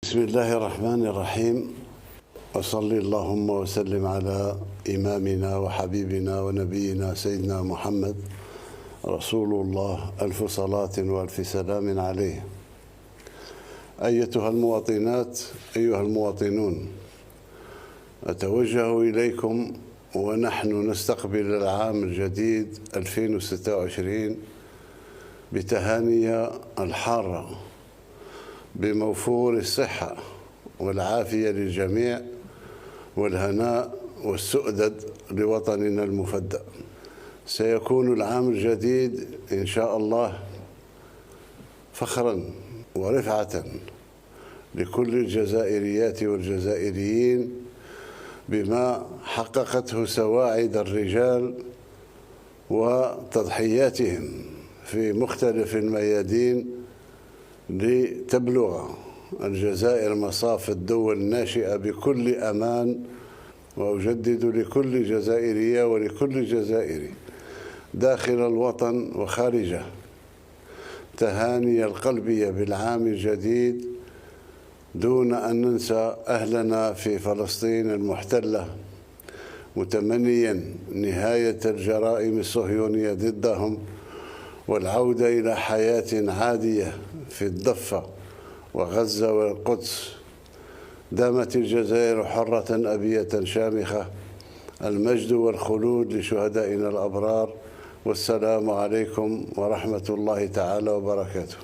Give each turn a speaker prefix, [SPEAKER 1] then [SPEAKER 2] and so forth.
[SPEAKER 1] بسم الله الرحمن الرحيم، وصلي اللهم وسلم على إمامنا وحبيبنا ونبينا سيدنا محمد رسول الله، ألف صلاة وألف سلام عليه. أيتها المواطنات، أيها المواطنون، أتوجه إليكم ونحن نستقبل العام الجديد 2026 بتهاني الحارة بموفور الصحة والعافية للجميع والهناء والسؤدد لوطننا المفدى. سيكون العام الجديد إن شاء الله فخراً ورفعة لكل الجزائريات والجزائريين بما حققته سواعد الرجال وتضحياتهم في مختلف الميادين لتبلغ الجزائر مصاف الدول الناشئة بكل أمان. وأجدد لكل جزائرية ولكل جزائري داخل الوطن وخارجه تهاني القلبية بالعام الجديد، دون أن ننسى أهلنا في فلسطين المحتلة، متمنيا نهاية الجرائم الصهيونية ضدهم والعودة إلى حياة عادية في الضفة وغزة والقدس. دامت الجزائر حرة أبية شامخة. المجد والخلود لشهدائنا الأبرار، والسلام عليكم ورحمة الله تعالى وبركاته.